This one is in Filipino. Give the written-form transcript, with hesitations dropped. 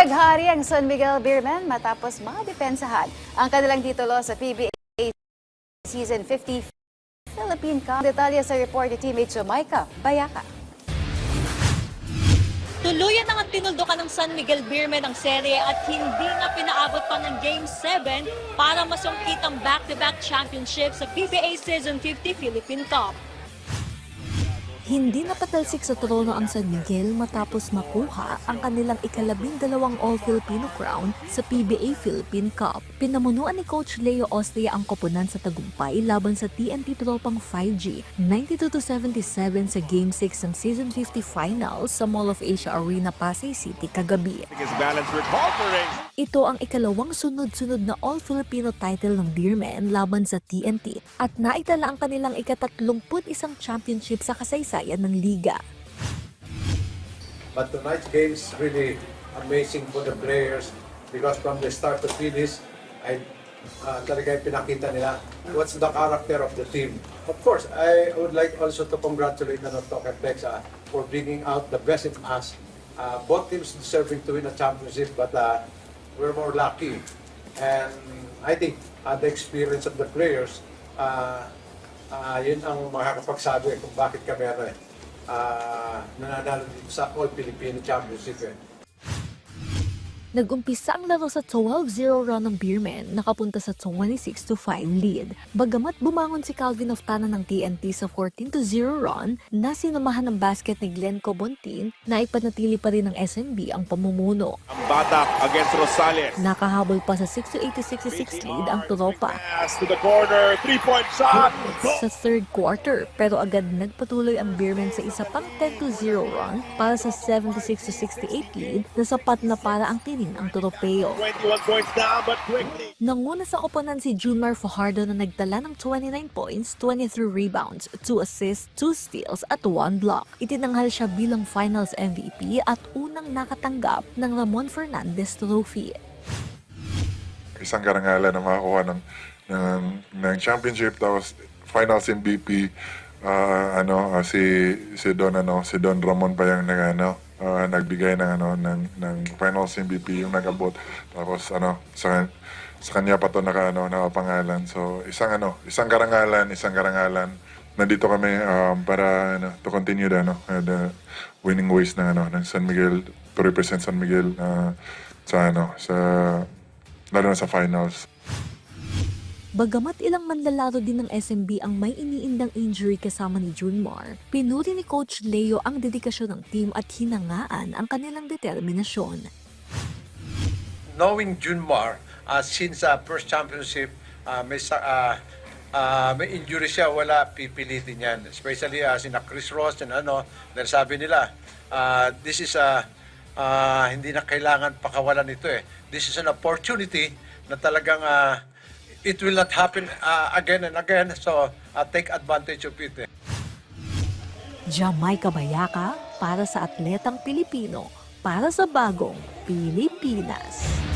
Naghari ang San Miguel Beermen matapos madepensahan ang kanilang titulo sa PBA Season 50 Philippine Cup. Detalye sa report ni teammate Jamaica Bayaka. Tuluyan na nga tinuldukan ng San Miguel Beermen ang serye at hindi na pinaabot pa ng Game 7 para masungkit ang back-to-back championship sa PBA Season 50 Philippine Cup. Hindi napatalsik sa trono ang San Miguel matapos makuha ang kanilang ika-12 All-Filipino crown sa PBA Philippine Cup. Pinamunuan ni Coach Leo Austria ang koponan sa tagumpay laban sa TNT Tropang 5G, 92-77 sa Game 6 ng Season 50 Finals sa Mall of Asia Arena, Pasay City kagabi. Ito ang ikalawang sunod-sunod na All-Filipino title ng Beermen laban sa TNT at naitala ang kanilang ika-31 championship sa kasaysayan ng liga. But tonight's game is really amazing for the players because from the start to finish, talaga pinakita nila what's the character of the team. Of course, I would like also to congratulate Token Flex for bringing out the best in us. Both teams deserving to win a championship, but we're more lucky. And I think the experience of the players, yun ang makakapagsabi kung bakit kami nananalo dito sa All-Filipino Championship. Nag-umpisa ang laro sa 12-0 run ng Beermen, nakapunta sa 26-5 lead. Bagamat bumangon si Calvin Oftana ng TNT sa 14-0 run, na sinamahan ng basket ni Glenn Cobontin, na ipanatili pa rin ng SMB ang pamumuno. Ang batak against Rosales. Nakahabol pa sa 6-8-66 lead ang tropa To the corner, 3-point shot. sa third quarter, pero agad nagpatuloy ang Beermen sa isa pang 10-0 run para sa 76-68 lead na sapat na para ang tining ang tropeo. 21 points down but quickly. Nanguna sa koponan si Junmar Fajardo na nagtala ng 29 points, 23 rebounds, 2 assists, 2 steals at 1 block. Itinanghal siya bilang Finals MVP at unang nakatanggap ng Ramon Fernandez Trophy. Isang karangalan na makakuha ng championship, tapos Finals MVP, si Don Ramon pa yung nagbigay ng Finals MVP yung nag-abot, tapos sa kanya pa to nakapangalan. So isang karangalan. Nandito kami para to continue the winning ways ng San Miguel, to represent San Miguel lalo na sa finals. Bagamat ilang manlalaro din ng SMB ang may iniindang injury kasama ni Junmar, pinuri ni Coach Leo ang dedikasyon ng team at hinangaan ang kanilang determinasyon. Knowing Junmar, since first championship, may injury siya, wala pipilitin yan. Especially sina Chris Ross and dahil sabi nila, this is hindi na kailangan pakawalan ito eh. This is an opportunity na talagang it will not happen again and again, so take advantage of it. Jamaica Bayaka para sa atletang Pilipino, para sa bagong Pilipinas.